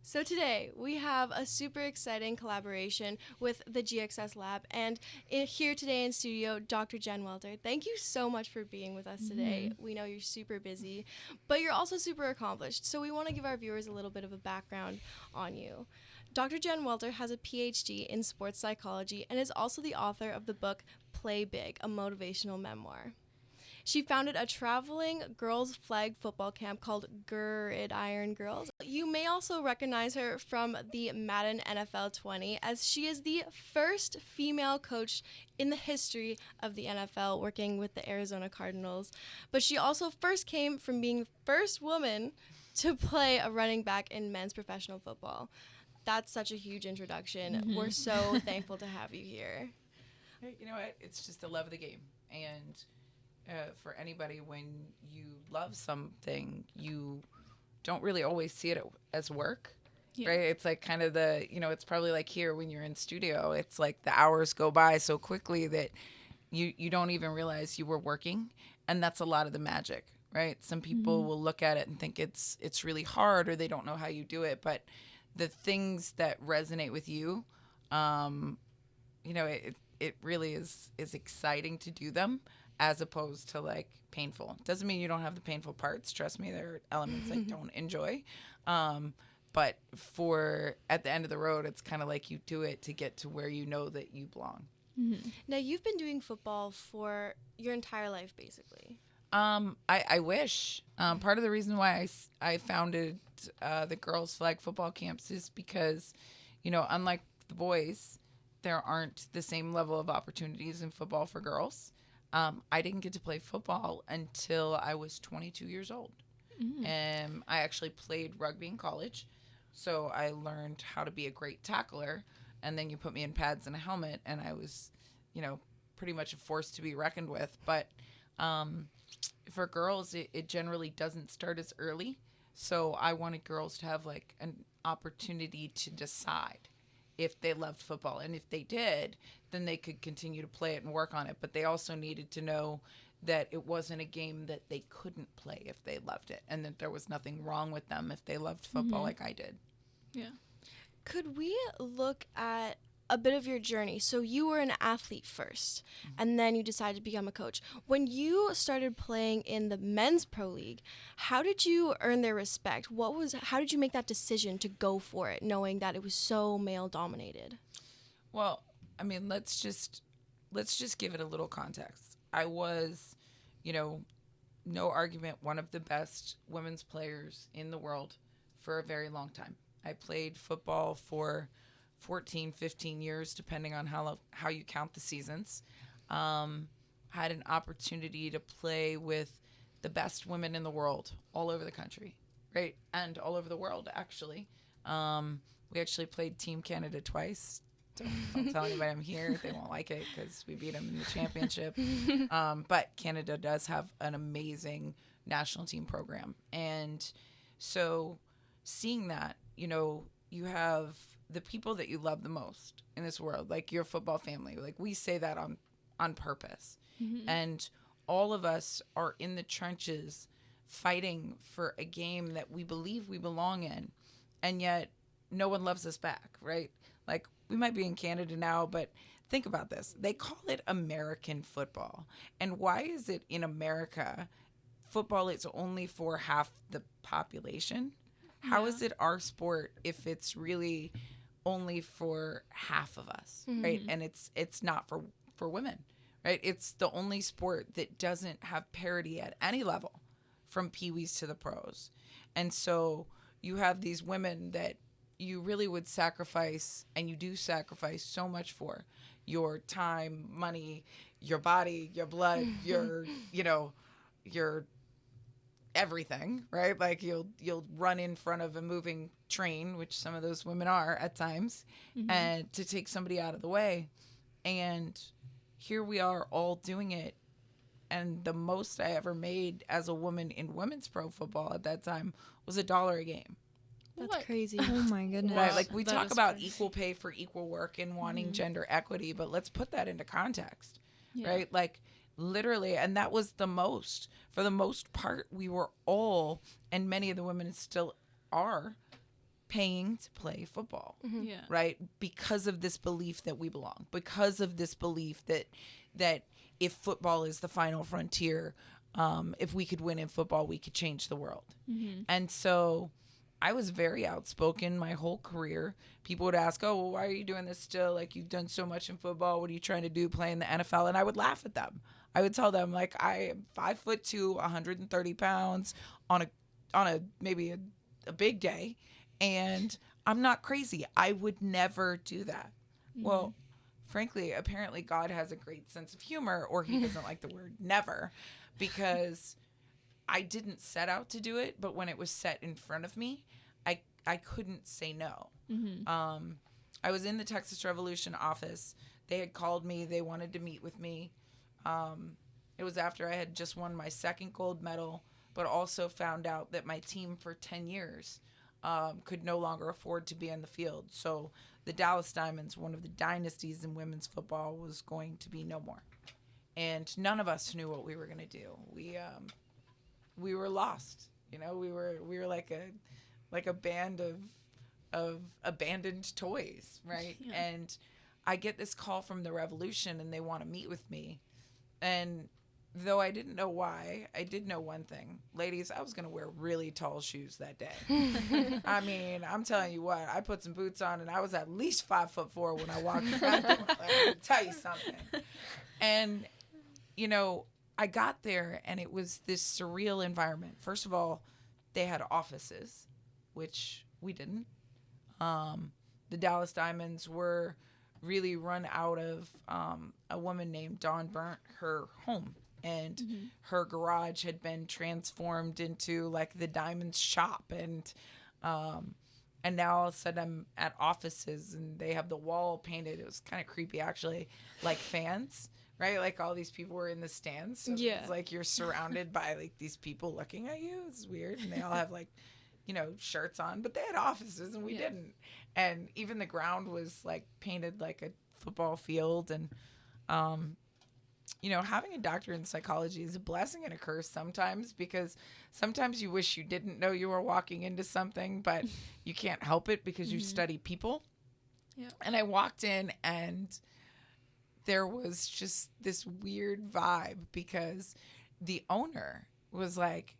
So today we have a super exciting collaboration with the GXS Lab, and here today in studio, Dr. Jen Welter. Thank you so much for being with us today. We know you're super busy, but you're also super accomplished, so we want to give our viewers a little bit of a background on you. Dr. Jen Welter has a PhD in sports psychology and is also the author of the book Play Big, a motivational memoir. She founded a traveling girls' flag football camp called Gridiron Girls. You may also recognize her from the Madden NFL 20, as she is the first female coach in the history of the NFL working with the Arizona Cardinals. But she also first came from being the first woman to play a running back in men's professional football. That's such a huge introduction. We're so thankful to have you here. You know what? It's just the love of the game. And for anybody, when you love something, you don't really always see it as work, right? It's like kind of the, it's probably like here when you're in studio, it's like the hours go by so quickly that you don't even realize you were working. And that's a lot of the magic, right? Some people will look at it and think it's really hard, or they don't know how you do it. But the things that resonate with you, it really is exciting to do them, as opposed to like painful. Doesn't mean you don't have the painful parts. Trust me, there are elements I don't enjoy. But at the end of the road, it's kind of like you do it to get to where you know that you belong. Now, you've been doing football for your entire life, basically. I wish. Part of the reason why I founded the girls' flag football camps is because, unlike the boys, there aren't the same level of opportunities in football for girls. I didn't get to play football until I was 22 years old. And I actually played rugby in college. So I learned how to be a great tackler. And then you put me in pads and a helmet, and I was, pretty much a force to be reckoned with. But for girls, it generally doesn't start as early. So I wanted girls to have like an opportunity to decide if they loved football. And if they did, then they could continue to play it and work on it. But they also needed to know that it wasn't a game that they couldn't play if they loved it, and that there was nothing wrong with them if they loved football like I did. Yeah. Could we look at a bit of your journey? So you were an athlete first, and then you decided to become a coach. When you started playing in the men's pro league, how did you earn their respect? How did you make that decision to go for it, knowing that it was so male dominated? Well, I mean, let's just give it a little context. I was, no argument, one of the best women's players in the world for a very long time. I played football for 14, 15 years, depending on how you count the seasons. Had an opportunity to play with the best women in the world all over the country, right? And all over the world, actually. We actually played Team Canada twice. Don't tell anybody I'm here. They won't like it because we beat them in the championship. But Canada does have an amazing national team program. And so seeing that, you have the people that you love the most in this world, like your football family. Like, we say that on purpose. And all of us are in the trenches fighting for a game that we believe we belong in. And yet no one loves us back, right? Like, we might be in Canada now, but think about this. They call it American football. And why is it in America football is only for half the population? How is it our sport if it's really only for half of us, right? And it's not for women, right? It's the only sport that doesn't have parity at any level, from peewees to the pros. And so you have these women that you really would sacrifice, and you do sacrifice so much for: your time, money, your body, your blood, your everything, right? Like, you'll run in front of a moving train, which some of those women are at times, and to take somebody out of the way. And here we are all doing it. And the most I ever made as a woman in women's pro football at that time was $1 a game. That's crazy. Oh my goodness. Right? Like, we That talk is about crazy. equal pay for equal work and wanting gender equity, but let's put that into context, right? Like, literally, and that was the most. For the most part, we were all, and many of the women still are, paying to play football, Yeah. right? Because of this belief that we belong, because of this belief that if football is the final frontier, if we could win in football, we could change the world. And so I was very outspoken my whole career. People would ask, oh, well, why are you doing this still? Like, you've done so much in football. What are you trying to do playing the NFL? And I would laugh at them. I would tell them, like, I am 5'2", 130 pounds on a maybe a big day, and I'm not crazy. I would never do that. Well, frankly, apparently God has a great sense of humor, or he doesn't like the word never, because I didn't set out to do it, but when it was set in front of me, I couldn't say no. I was in the Texas Revolution office. They had called me. They wanted to meet with me. It was after I had just won my second gold medal, but also found out that my team for 10 years could no longer afford to be on the field. So the Dallas Diamonds, one of the dynasties in women's football, was going to be no more. And none of us knew what we were going to do. We were lost. You know, we were like a band of abandoned toys, right? Yeah. And I get this call from the Revolution, and they want to meet with me. And though I didn't know why, I did know one thing. Ladies, I was going to wear really tall shoes that day. I mean, I'm telling you what, I put some boots on, and I was at least 5'4" when I walked around. Like, let me tell you something. And, you know, I got there, and it was this surreal environment. First of all, they had offices, which we didn't. The Dallas Diamonds were really run out of a woman named Dawn burnt her home, and her garage had been transformed into like the Diamonds shop, and now all of a sudden I'm at offices, and they have the wall painted. It was kind of creepy, actually, like fans. Right? Like all these people were in the stands. So Yeah. It's like you're surrounded by like these people looking at you. It's weird. And they all have like, you know, shirts on, but they had offices and we didn't. And even the ground was like painted like a football field. And, you know, having a doctorate in psychology is a blessing and a curse sometimes, because sometimes you wish you didn't know you were walking into something, but you can't help it because you study people. Yeah. And I walked in, and there was just this weird vibe, because the owner was like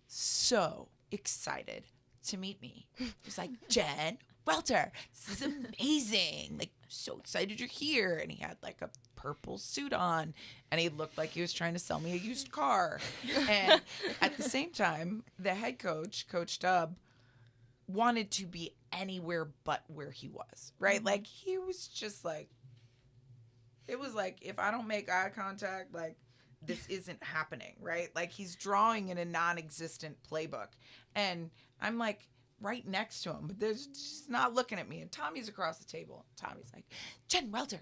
so excited to meet me. He was like, Jen Welter, this is amazing. Like, so excited you're here. And he had like a purple suit on, and he looked like he was trying to sell me a used car. And at the same time, the head coach, Coach Dubb, wanted to be anywhere but where he was, right? Like, he was just like, it was like, if I don't make eye contact, like, this isn't happening, right? Like, he's drawing in a non-existent playbook. And I'm like right next to him, but there's just not looking at me. And Tommy's across the table. Tommy's like, Jen Welter,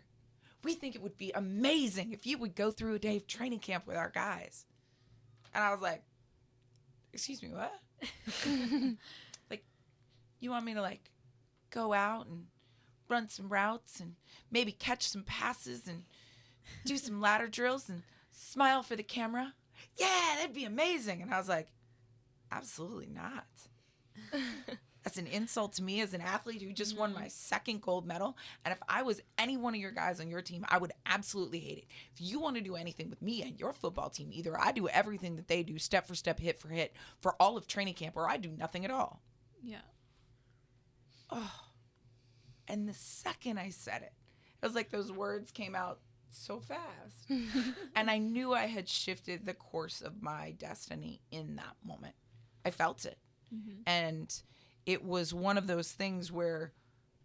we think it would be amazing if you would go through a day of training camp with our guys. And I was like, excuse me, what? Like, you want me to like go out and run some routes and maybe catch some passes and do some ladder drills and smile for the camera? Yeah, that'd be amazing. And I was like, absolutely not. That's an insult to me as an athlete who just won my second gold medal. And if I was any one of your guys on your team, I would absolutely hate it. If you want to do anything with me and your football team, either I do everything that they do, step for step, hit for hit, for all of training camp, or I do nothing at all. Yeah. Oh. And the second I said it, it was like those words came out so fast. And I knew I had shifted the course of my destiny in that moment. I felt it. And it was one of those things where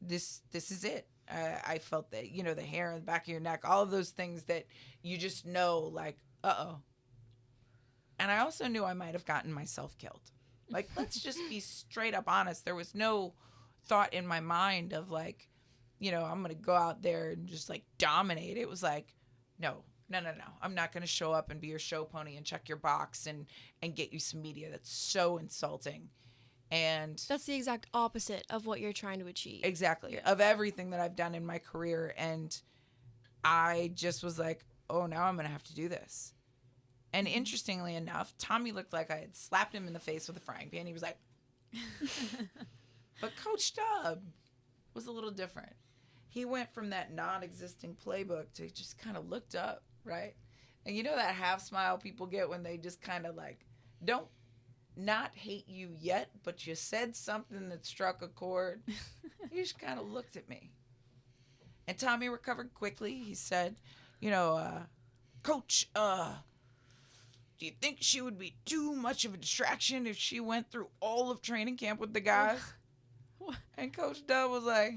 this is it. I felt that, you know, the hair on the back of your neck, all of those things that you just know, like, uh-oh. And I also knew I might have gotten myself killed. Like, let's just be straight up honest. There was no thought in my mind of like, you know, I'm going to go out there and just like dominate. It was like, no. I'm not going to show up and be your show pony and check your box and get you some media. That's so insulting. And that's the exact opposite of what you're trying to achieve. Exactly. Of everything that I've done in my career. And I just was like, oh, now I'm going to have to do this. And interestingly enough, Tommy looked like I had slapped him in the face with a frying pan. He was like, But Coach Stubb was a little different. He went from that non-existing playbook to just kind of looked up, right? And you know that half smile people get when they just kind of like don't not hate you yet, but you said something that struck a chord. He just kind of looked at me. And Tommy recovered quickly. He said, Coach, do you think she would be too much of a distraction if she went through all of training camp with the guys? And Coach Dub was like,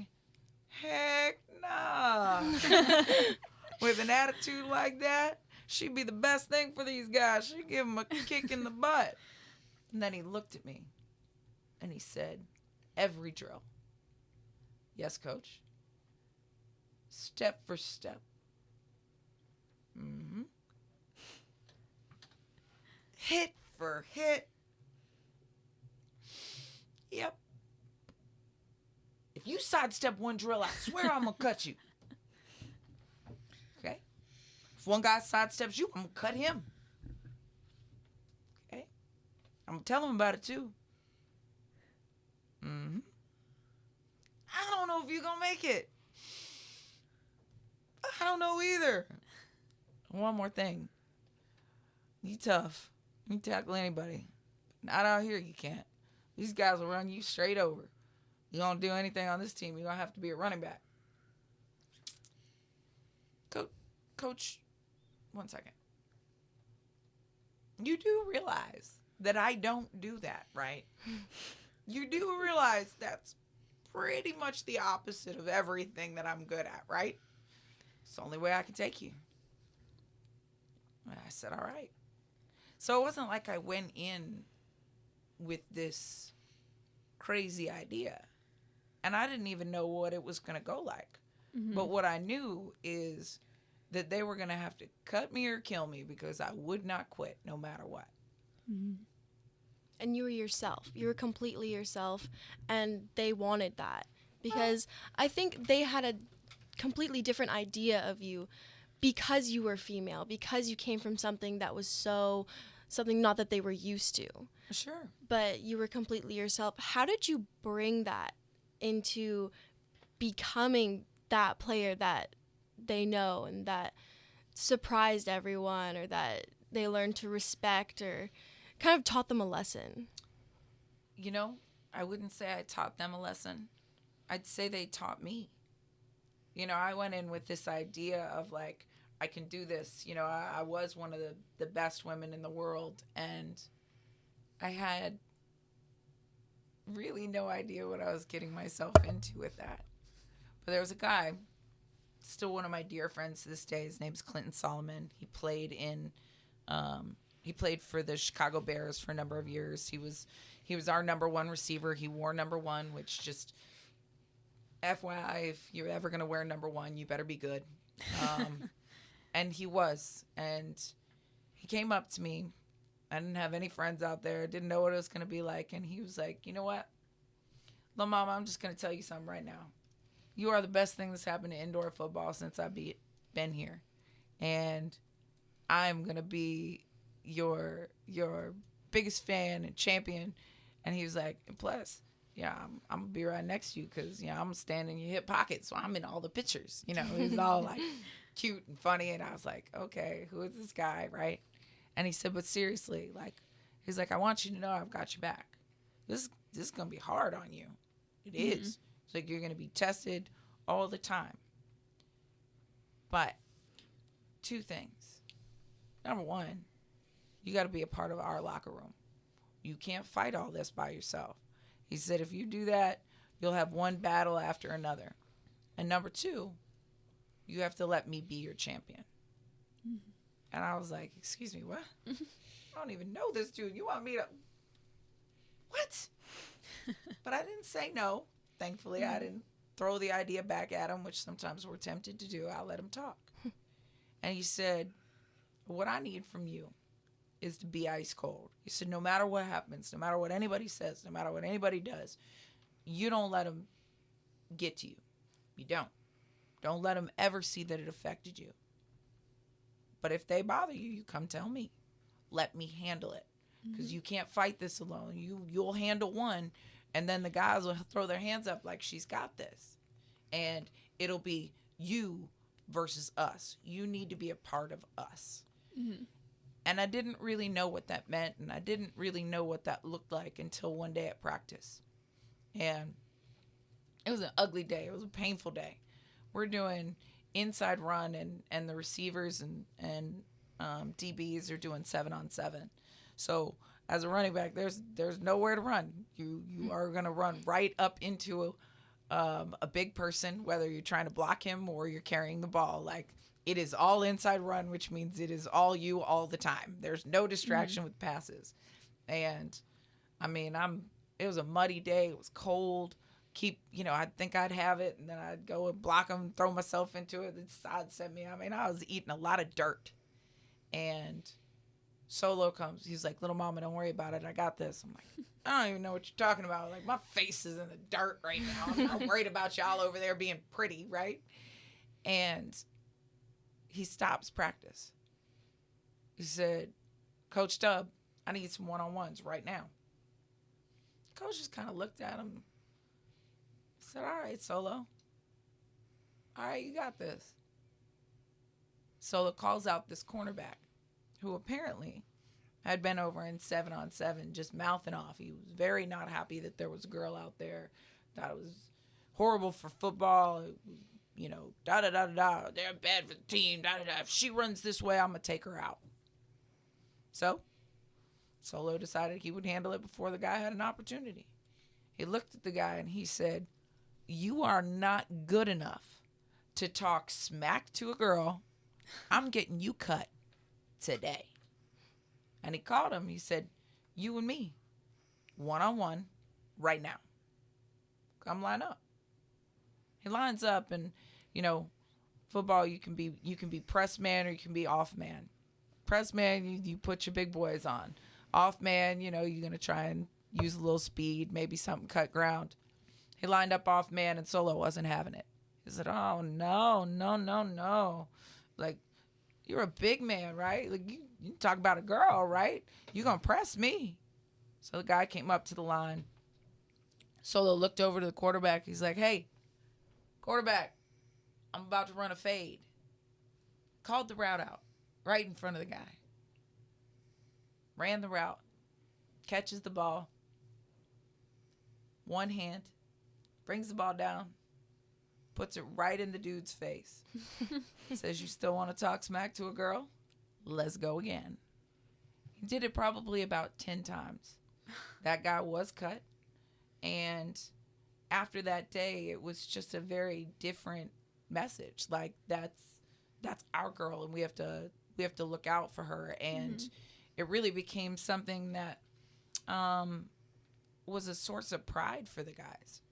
heck nah. With an attitude like that, she'd be the best thing for these guys. She'd give them a kick in the butt. And then he looked at me and he said, every drill. Yes, Coach. Step for step. Mm-hmm. Hit for hit. Yep. If you sidestep one drill, I swear I'm going to cut you. Okay? If one guy sidesteps you, I'm going to cut him. Okay? I'm going to tell him about it too. Mm-hmm. I don't know if you're going to make it. I don't know either. One more thing. You tough. You can tackle anybody. Not out here, you can't. These guys will run you straight over. You don't do anything on this team, you're going to have to be a running back. Coach, 1 second. You do realize that I don't do that, right? You do realize that's pretty much the opposite of everything that I'm good at, right? It's the only way I can take you. And I said, all right. So it wasn't like I went in with this crazy idea. And I didn't even know what it was going to go like. Mm-hmm. But what I knew is that they were going to have to cut me or kill me because I would not quit no matter what. Mm-hmm. And you were yourself. You were completely yourself. And they wanted that. Because I think they had a completely different idea of you because you were female, because you came from something that was something not that they were used to. Sure. But you were completely yourself. How did you bring that into becoming that player that they know and that surprised everyone, or that they learned to respect, or kind of taught them a lesson? I wouldn't say I taught them a lesson. I'd say they taught me. I went in with this idea of like, I can do this. I was one of the best women in the world, and I had really no idea what I was getting myself into with that. But there was a guy, still one of my dear friends to this day. His name's Clinton Solomon. He played for the Chicago Bears for a number of years. He was our number one receiver. He wore number one, which just FYI, if you're ever going to wear number one, you better be good. And he was. And he came up to me. I didn't have any friends out there. Didn't know what it was going to be like. And he was like, you know what? Little mama, I'm just going to tell you something right now. You are the best thing that's happened to indoor football since I've been here. And I'm going to be your biggest fan and champion. And he was like, and plus, yeah, I'm going to be right next to you because, I'm standing in your hip pocket, so I'm in all the pictures. It was all like cute and funny. And I was like, okay, who is this guy, right? And he said, but seriously, he's like, I want you to know I've got your back. This is going to be hard on you. It is. It's like you're going to be tested all the time. But 2 things. Number one, you got to be a part of our locker room. You can't fight all this by yourself. He said, if you do that, you'll have one battle after another. And number 2, you have to let me be your champion. Mm-hmm. And I was like, excuse me, what? I don't even know this dude. You want me to... What? But I didn't say no. Thankfully, I didn't throw the idea back at him, which sometimes we're tempted to do. I'll let him talk. And he said, what I need from you is to be ice cold. He said, no matter what happens, no matter what anybody says, no matter what anybody does, you don't let them get to you. You don't. Don't let them ever see that it affected you. But if they bother you, you come tell me. Let me handle it. Because you can't fight this alone. You'll handle one, And then the guys will throw their hands up like, she's got this. And it'll be you versus us. You need to be a part of us. Mm-hmm. And I didn't really know what that meant, and I didn't really know what that looked like until one day at practice. And it was an ugly day. It was a painful day. We're doing inside run, and the receivers and DBs are doing 7-on-7. So as a running back, there's nowhere to run. You are going to run right up into a big person, whether you're trying to block him or you're carrying the ball. Like, it is all inside run, which means it is all you all the time. There's no distraction with passes. And I mean, it was a muddy day. It was cold. I'd think I'd have it, and then I'd go and block them, throw myself into it. The side sent me. I mean, I was eating a lot of dirt. And Solo comes. He's like, little mama, don't worry about it. I got this. I'm like, I don't even know what you're talking about. Like, my face is in the dirt right now. I'm not worried about y'all over there being pretty, right? And he stops practice. He said, Coach Dub, I need some one-on-ones right now. Coach just kind of looked at him. Said, all right, Solo. All right, you got this. Solo calls out this cornerback who apparently had been over in 7-on-7 just mouthing off. He was very not happy that there was a girl out there. Thought it was horrible for football. It was, da-da-da-da-da. They're bad for the team. Da-da-da. If she runs this way, I'm going to take her out. So Solo decided he would handle it before the guy had an opportunity. He looked at the guy and he said, you are not good enough to talk smack to a girl. I'm getting you cut today. And he called him. He said, you and me, one-on-one right now. Come line up. He lines up, and, football, you can be press man or you can be off man. Press man, you put your big boys on. Off man, you're going to try and use a little speed, maybe something cut ground. He lined up off man, and Solo wasn't having it. He said, oh, no. Like, you're a big man, right? Like, you talk about a girl, right? You're going to press me. So the guy came up to the line. Solo looked over to the quarterback. He's like, hey, quarterback, I'm about to run a fade. Called the route out right in front of the guy. Ran the route. Catches the ball. One hand. Brings the ball down. Puts it right in the dude's face. Says, you still want to talk smack to a girl? Let's go again. He did it probably about 10 times. That guy was cut. And after that day, it was just a very different message. Like, that's our girl, and we have to look out for her. And it really became something that was a source of pride for the guys.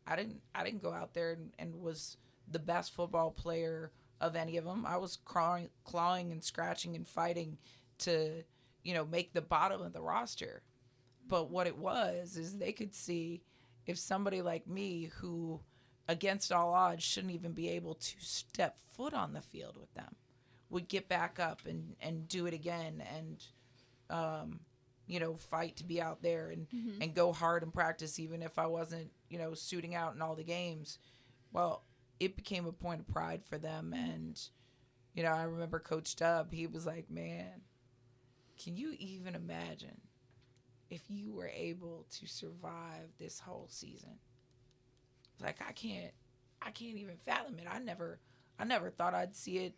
I didn't go out there and was the best football player of any of them. I was clawing and scratching and fighting to, make the bottom of the roster. But what it was is they could see if somebody like me, who against all odds shouldn't even be able to step foot on the field with them, would get back up and do it again and, fight to be out there and go hard in practice, even if I wasn't, suiting out in all the games. Well, it became a point of pride for them. And, I remember Coach Dub, he was like, man, can you even imagine if you were able to survive this whole season? Like, I can't even fathom it. I never thought I'd see it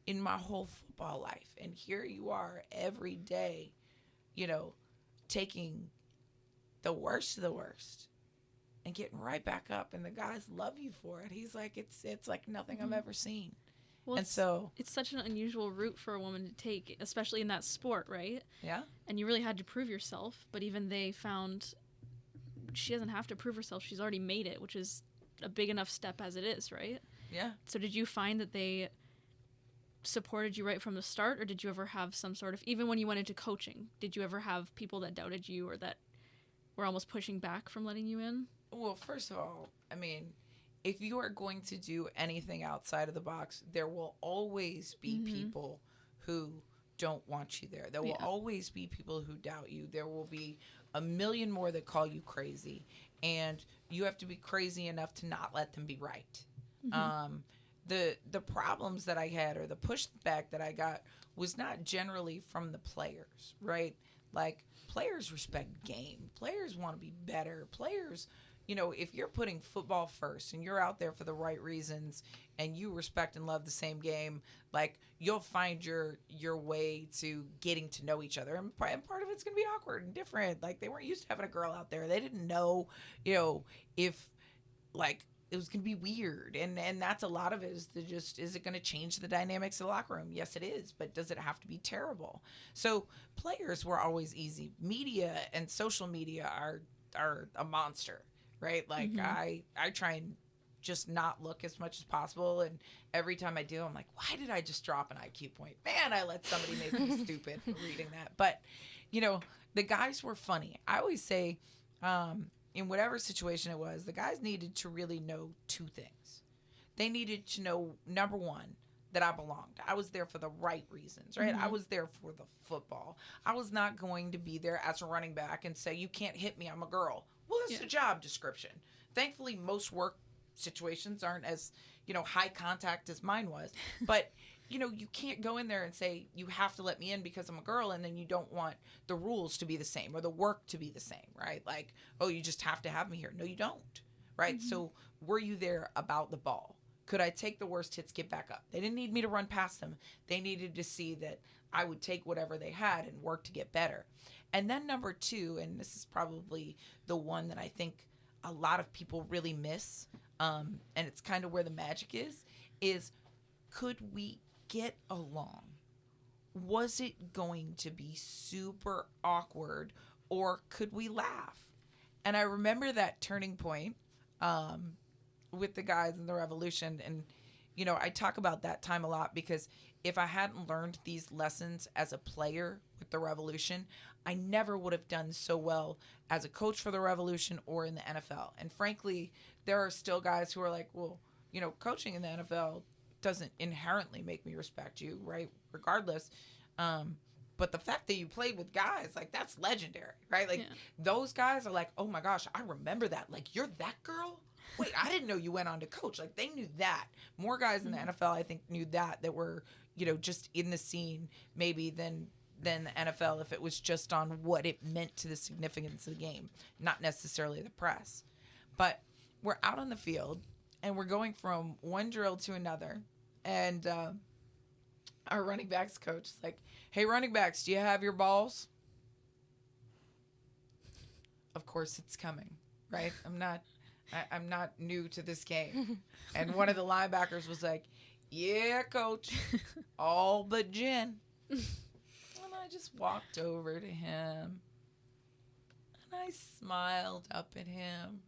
in my whole football life. And here you are every day, taking the worst of the worst and getting right back up, and the guys love you for it. He's like, it's like nothing I've ever seen. Well, and so it's such an unusual route for a woman to take, especially in that sport, right? Yeah. And you really had to prove yourself, but even they found she doesn't have to prove herself. She's already made it, which is a big enough step as it is, right? Yeah. So did you find that they supported you right from the start, or did you ever have some sort of, even when you went into coaching, did you ever have people that doubted you or that were almost pushing back from letting you in? Well, first of all, I mean, if you are going to do anything outside of the box, there will always be people who don't want you there. There will Yeah. always be people who doubt you. There will be a million more that call you crazy, and you have to be crazy enough to not let them be right. The problems that I had, or the pushback that I got, was not generally from the players, right? Like, players respect game. Players want to be better. Players, if you're putting football first and you're out there for the right reasons and you respect and love the same game, like, you'll find your way to getting to know each other. And part of it's going to be awkward and different. Like, they weren't used to having a girl out there. They didn't know, if, like, it was going to be weird. And that's a lot of it, is it going to change the dynamics of the locker room? Yes, it is. But does it have to be terrible? So players were always easy. Media and social media are a monster, right? Like, I try and just not look as much as possible. And every time I do, I'm like, why did I just drop an IQ point? Man, I let somebody make me stupid for reading that. But, the guys were funny. I always say, in whatever situation it was, the guys needed to really know two things. They needed to know, number one, that I belonged. I was there for the right reasons, right? I was there for the football. I was not going to be there as a running back and say, you can't hit me, I'm a girl. Well, that's the job description. Thankfully, most work situations aren't as, high contact as mine was. But, you can't go in there and say, you have to let me in because I'm a girl, and then you don't want the rules to be the same or the work to be the same, right? Like, oh, you just have to have me here. No, you don't, right? So were you there about the ball? Could I take the worst hits, get back up? They didn't need me to run past them. They needed to see that I would take whatever they had and work to get better. And then number two, and this is probably the one that I think a lot of people really miss, and it's kind of where the magic is could we get along? Was it going to be super awkward, or could we laugh? And I remember that turning point with the guys in the Revolution. And, I talk about that time a lot because if I hadn't learned these lessons as a player with the Revolution, I never would have done so well as a coach for the Revolution or in the NFL. And frankly, there are still guys who are like, well, coaching in the NFL doesn't inherently make me respect you, right? Regardless. But the fact that you played with guys, like, that's legendary, right? Like, those guys are like, oh my gosh, I remember that. Like, you're that girl? Wait, I didn't know you went on to coach. Like, they knew that. More guys in the NFL, I think, knew that were, just in the scene maybe than the NFL if it was just on what it meant to the significance of the game, not necessarily the press. But we're out on the field, and we're going from one drill to another. And our running backs coach is like, hey, running backs, do you have your balls? Of course it's coming, right? I'm not new to this game. And one of the linebackers was like, yeah, coach, all but Jen. And I just walked over to him, and I smiled up at him,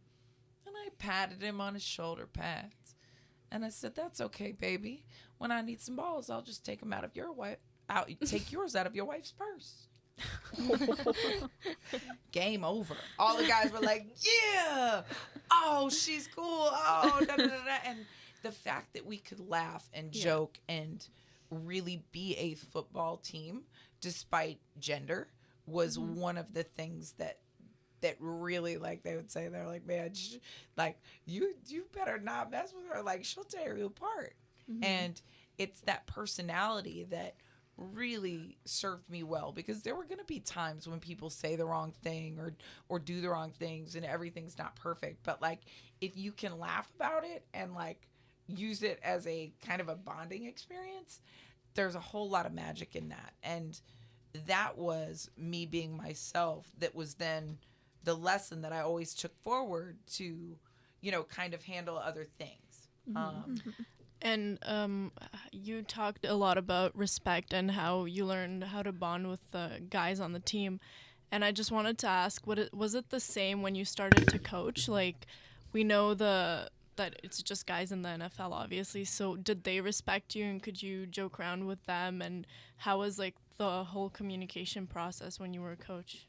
and I patted him on his shoulder pads. And I said, that's okay, baby. When I need some balls, I'll just take them out of take yours out of your wife's purse. Game over. All the guys were like, yeah. Oh, she's cool. Oh, da, da, da, da. And the fact that we could laugh and joke and really be a football team despite gender was one of the things that really, like, they would say, they're like, man, like, you better not mess with her. Like, she'll tear you apart. And it's that personality that really served me well, because there were going to be times when people say the wrong thing or do the wrong things and everything's not perfect. But, like, if you can laugh about it and, like, use it as a kind of a bonding experience, there's a whole lot of magic in that. And that was me being myself. That was then the lesson that I always took forward to, kind of handle other things. And you talked a lot about respect and how you learned how to bond with the guys on the team. And I just wanted to ask, was it the same when you started to coach? Like, we know that it's just guys in the NFL, obviously. So did they respect you, and could you joke around with them? And how was, like, the whole communication process when you were a coach?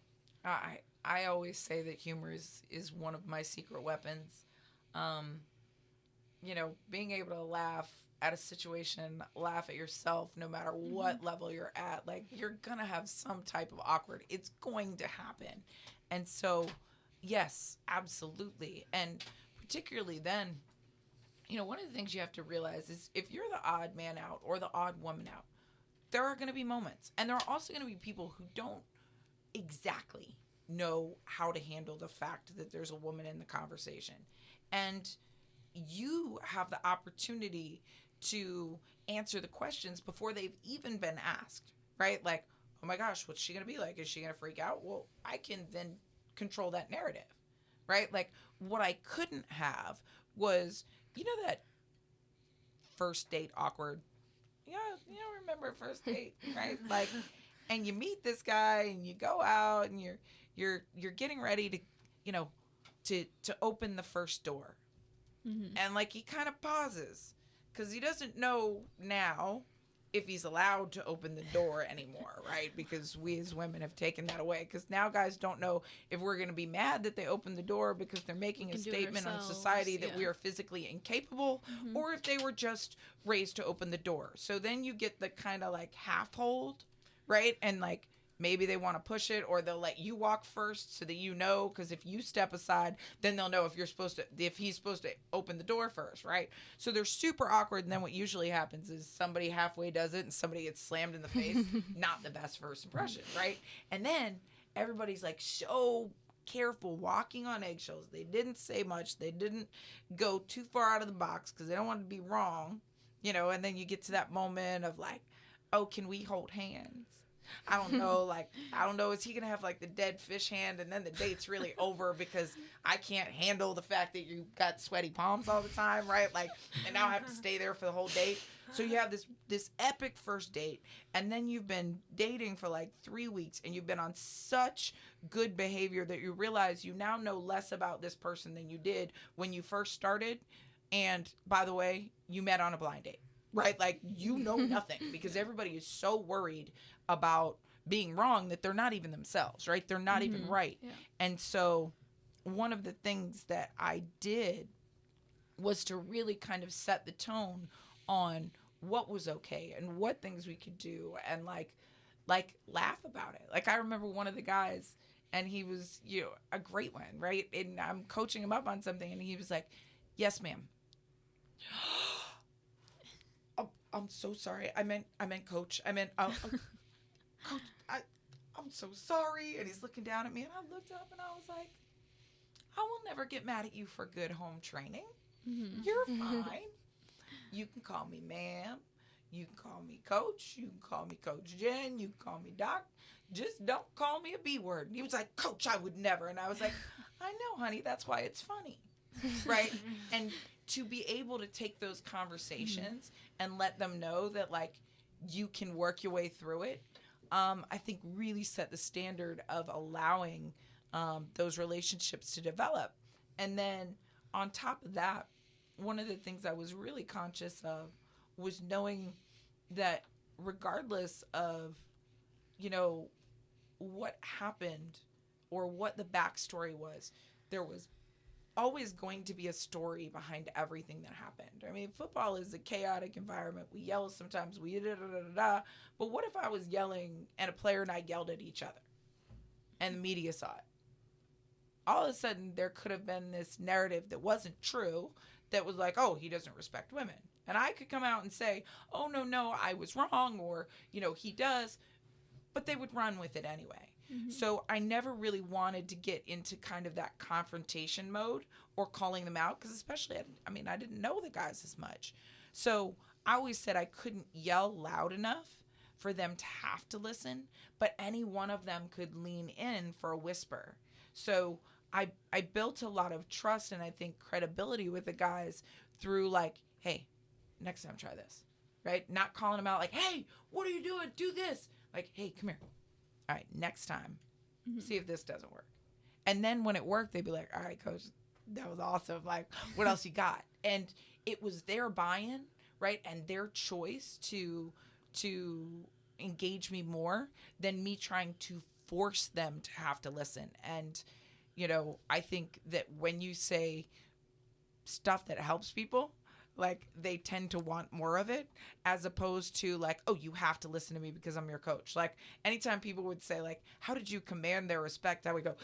I always say that humor is one of my secret weapons. being able to laugh at a situation, laugh at yourself, no matter what level you're at, like you're gonna have some type of awkward. It's going to happen. And so, yes, absolutely. And particularly then, one of the things you have to realize is if you're the odd man out or the odd woman out, there are going to be moments. And there are also going to be people who don't exactly know how to handle the fact that there's a woman in the conversation. And you have the opportunity to answer the questions before they've even been asked, right? Like, oh my gosh, what's she going to be like? Is she going to freak out? Well, I can then control that narrative, right? Like, what I couldn't have was, that first date awkward. Yeah, remember first date, right? Like, and you meet this guy and you go out and you're getting ready to open the first door. And like he kind of pauses because he doesn't know now if he's allowed to open the door anymore, right? Because we as women have taken that away. Because now guys don't know if we're going to be mad that they opened the door because they're making a statement on society that we are physically incapable, or if they were just raised to open the door. So then you get the kind of like half hold, right? And like maybe they want to push it, or they'll let you walk first so that because if you step aside, then they'll know if he's supposed to open the door first, right? So they're super awkward, and then what usually happens is somebody halfway does it and somebody gets slammed in the face. Not the best first impression, right? And then everybody's like so careful, walking on eggshells. They didn't say much. They didn't go too far out of the box because they don't want to be wrong, and then you get to that moment of like, oh, can we hold hands? I don't know, is he going to have like the dead fish hand and then the date's really over because I can't handle the fact that you got sweaty palms all the time, right? Like, and now I have to stay there for the whole date. So you have this epic first date, and then you've been dating for like 3 weeks and you've been on such good behavior that you realize you now know less about this person than you did when you first started. And by the way, you met on a blind date. Right? Like, nothing because everybody is so worried about being wrong that they're not even themselves, right? They're not even right. Yeah. And so one of the things that I did was to really kind of set the tone on what was okay and what things we could do and like laugh about it. Like, I remember one of the guys, and he was, a great one, right? And I'm coaching him up on something, and he was like, "Yes, ma'am." I'm so sorry. I meant coach. Coach, I'm so sorry. And he's looking down at me, and I looked up and I was like, I will never get mad at you for good home training. You're fine. You can call me ma'am. You can call me coach. You can call me Coach Jen. You can call me doc. Just don't call me a B word. And he was like, Coach, I would never. And I was like, I know, honey. That's why it's funny. Right? And to be able to take those conversations and let them know that like you can work your way through it, I think really set the standard of allowing those relationships to develop. And then on top of that, one of the things I was really conscious of was knowing that regardless of, what happened or what the backstory was, there was always going to be a story behind everything that happened. I mean, football is a chaotic environment. We yell sometimes, but what if I was yelling and a player and I yelled at each other and the media saw it? All of a sudden, there could have been this narrative that wasn't true that was like, oh, he doesn't respect women. And I could come out and say, oh, no, I was wrong, or, he does, but they would run with it anyway. So I never really wanted to get into kind of that confrontation mode or calling them out, because especially, I didn't know the guys as much. So I always said I couldn't yell loud enough for them to have to listen, but any one of them could lean in for a whisper. So I built a lot of trust and I think credibility with the guys through like, hey, next time try this, right? Not calling them out like, hey, what are you doing? Do this. Like, hey, come here. All right, next time, see if this doesn't work. And then when it worked, they'd be like, all right, coach, that was awesome. Like, what else you got? And it was their buy-in, right? And their choice to engage me more than me trying to force them to have to listen. And, I think that when you say stuff that helps people, like they tend to want more of it, as opposed to like, oh, you have to listen to me because I'm your coach. Like anytime people would say like, how did you command their respect? I would go,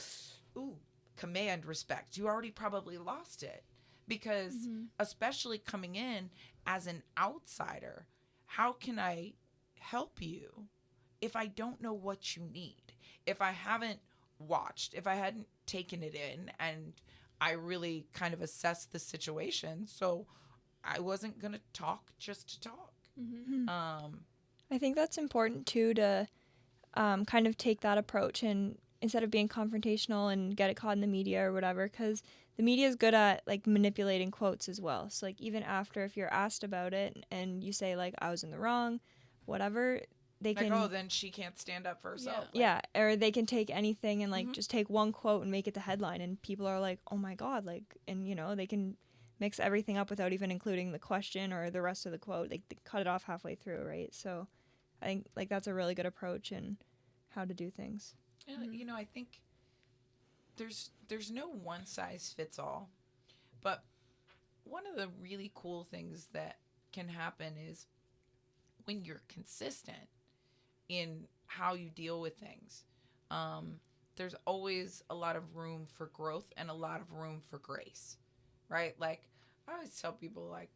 ooh, command respect. You already probably lost it, because especially coming in as an outsider, how can I help you if I don't know what you need? If I haven't watched, if I hadn't taken it in and I really kind of assessed the situation. So I wasn't going to talk just to talk. I think that's important too, to kind of take that approach, and instead of being confrontational and get it caught in the media or whatever, because the media is good at like manipulating quotes as well. So like even after, if you're asked about it and you say like I was in the wrong, whatever, they like, can, oh, then she can't stand up for herself. yeah, or they can take anything and like just take one quote and make it the headline, and people are like, oh my god, like, and you know, they can mix everything up without even including the question or the rest of the quote. They cut it off halfway through, right? So I think like that's a really good approach in how to do things. You know, I think there's no one size fits all, but one of the really cool things that can happen is when you're consistent in how you deal with things, there's always a lot of room for growth and a lot of room for grace, right? Like I always tell people, like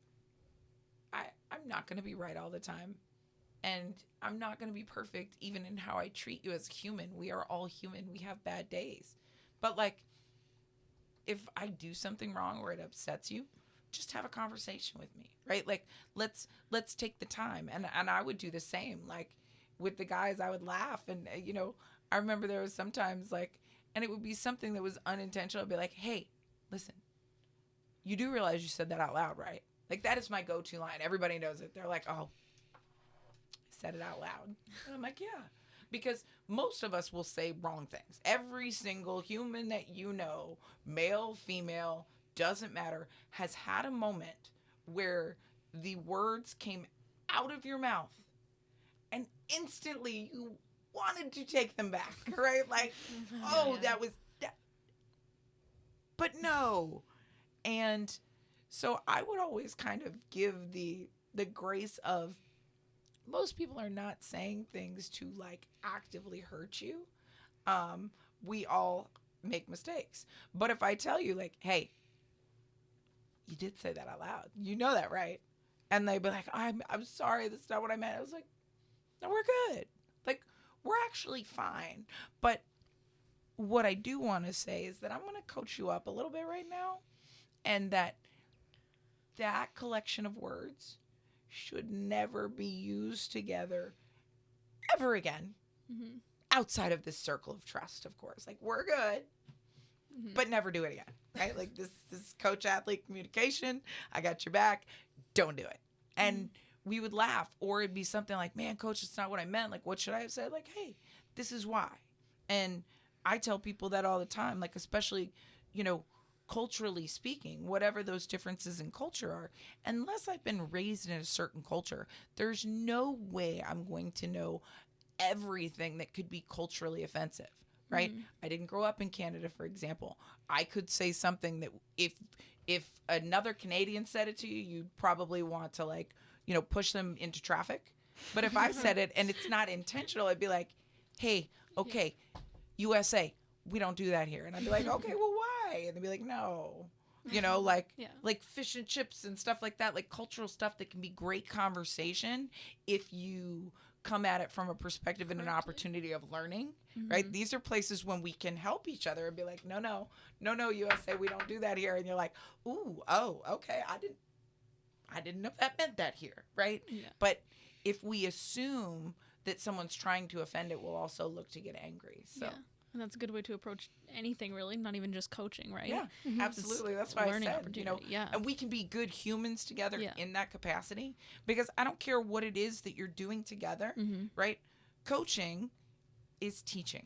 I'm not going to be right all the time, and I'm not going to be perfect even in how I treat you as a human. We are all human. We have bad days. But like if I do something wrong or it upsets you, just have a conversation with me, right? Like let's take the time. And I would do the same. Like with the guys, I would laugh, and you know, I remember there was sometimes like, and it would be something that was unintentional. I'd be like, hey, listen, you do realize you said that out loud, right? Like that is my go-to line. Everybody knows it. They're like, oh, I said it out loud. And I'm like, yeah. Because most of us will say wrong things. Every single human that you know, male, female, doesn't matter, has had a moment where the words came out of your mouth and instantly you wanted to take them back, right? Like, oh, that was that. But no. And so I would always kind of give the grace of, most people are not saying things to like actively hurt you. We all make mistakes. But if I tell you like, hey, you did say that out loud, you know that, right? And they'd be like, I'm sorry, that's not what I meant. I was like, no, we're good. Like, we're actually fine. But what I do want to say is that I'm going to coach you up a little bit right now, and that collection of words should never be used together ever again, outside of this circle of trust, of course. Like, we're good, but never do it again, right? Like, this coach-athlete communication, I got your back, don't do it. And we would laugh, or it'd be something like, man, coach, it's not what I meant. Like, what should I have said? Like, hey, this is why. And I tell people that all the time, like, especially, you know, culturally speaking, whatever those differences in culture are, unless I've been raised in a certain culture, there's no way I'm going to know everything that could be culturally offensive, right? I didn't grow up in Canada, for example. I could say something that if another Canadian said it to you, you'd probably want to, like, you know, push them into traffic. But if I said it and it's not intentional, I'd be like, hey, okay, USA, we don't do that here. And I'd be like, okay, well, why? And they'd be like, no. You know, like like fish and chips and stuff like that, like cultural stuff that can be great conversation if you come at it from a perspective and an opportunity of learning, right? These are places when we can help each other and be like, no, USA, we don't do that here. And you're like, ooh, oh, okay, I didn't know that meant that here, right? Yeah. But if we assume that someone's trying to offend it, we'll also look to get angry. So. Yeah. And that's a good way to approach anything, really, not even just coaching, right? Yeah, absolutely. That's why I said, you know, yeah. And we can be good humans together in that capacity, because I don't care what it is that you're doing together, right? Coaching is teaching.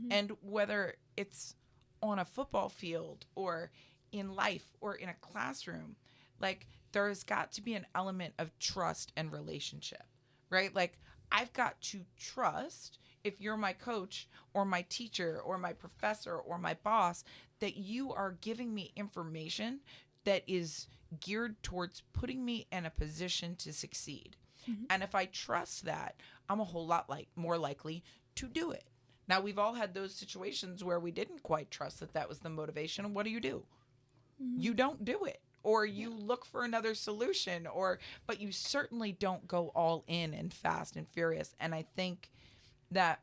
And whether it's on a football field or in life or in a classroom, like, there's got to be an element of trust and relationship, right? Like, I've got to trust, if you're my coach or my teacher or my professor or my boss, that you are giving me information that is geared towards putting me in a position to succeed. And if I trust that, I'm a whole lot more likely to do it. Now, we've all had those situations where we didn't quite trust that that was the motivation. And what do? You don't do it, or you look for another solution, but you certainly don't go all in and fast and furious. And I think that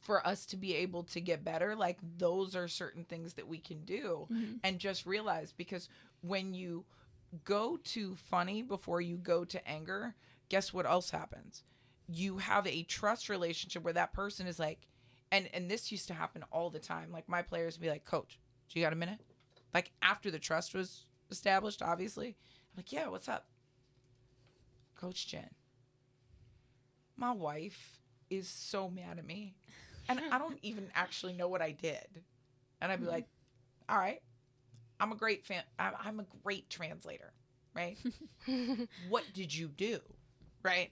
for us to be able to get better, like, those are certain things that we can do and just realize, because when you go to funny before you go to anger, guess what else happens? You have a trust relationship where that person is like, and this used to happen all the time. Like, my players would be like, Coach, do you got a minute? Like, after the trust was established, obviously. I'm like, yeah, what's up? Coach Jen, my wife is so mad at me. And I don't even actually know what I did. And I'd be like, all right, I'm a great I'm a great translator, right? What did you do? Right?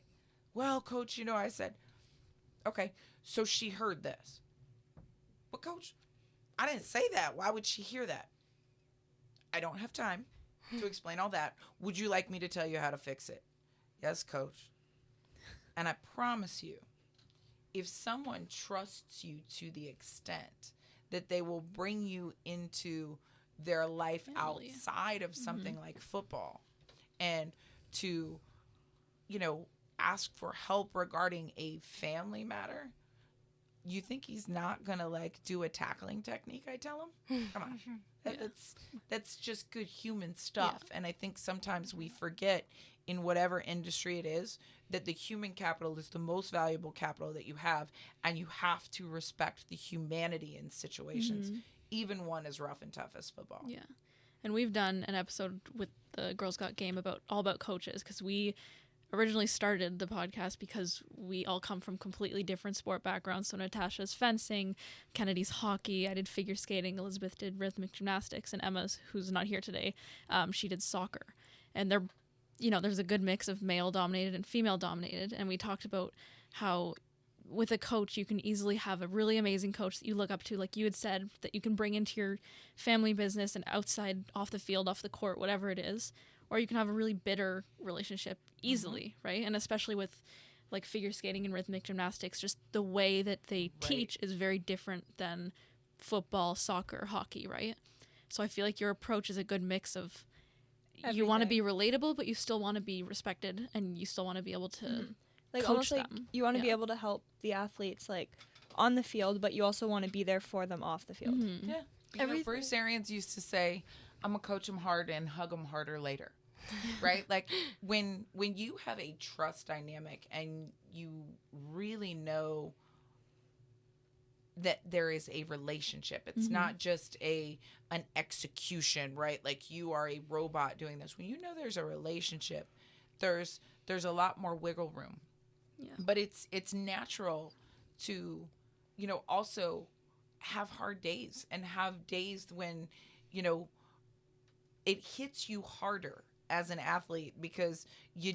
Well, Coach, I said, okay, so she heard this. But Coach, I didn't say that. Why would she hear that? I don't have time to explain all that. Would you like me to tell you how to fix it? Yes, Coach. And I promise you, if someone trusts you to the extent that they will bring you into their life outside of something like football, and to, ask for help regarding a family matter, you think he's not gonna do a tackling technique I tell him? Come on. That's just good human stuff. And I think sometimes we forget, in whatever industry it is, that the human capital is the most valuable capital that you have, and you have to respect the humanity in situations, even one as rough and tough as football. Yeah. And we've done an episode with the Girls Got Game all about coaches, because we originally started the podcast because we all come from completely different sport backgrounds. So Natasha's fencing, Kennedy's hockey, I did figure skating, Elizabeth did rhythmic gymnastics, and Emma's, who's not here today, she did soccer. And there's a good mix of male dominated and female dominated. And we talked about how with a coach, you can easily have a really amazing coach that you look up to, like you had said, that you can bring into your family business and outside, off the field, off the court, whatever it is. Or you can have a really bitter relationship easily, right? And especially with like figure skating and rhythmic gymnastics, just the way that they teach is very different than football, soccer, hockey, right? So I feel like your approach is a good mix of you want to be relatable, but you still want to be respected, and you still want to be able to like coach almost them. like you want to be able to help the athletes like on the field, but you also want to be there for them off the field. Yeah. Bruce Arians used to say, I'm going to coach them hard and hug them harder later. Right? Like when you have a trust dynamic and you really know that there is a relationship, it's not just an execution, right? Like you are a robot doing this. When you know there's a relationship, there's a lot more wiggle room. Yeah. But it's natural to, also have hard days and have days when, it hits you harder as an athlete because you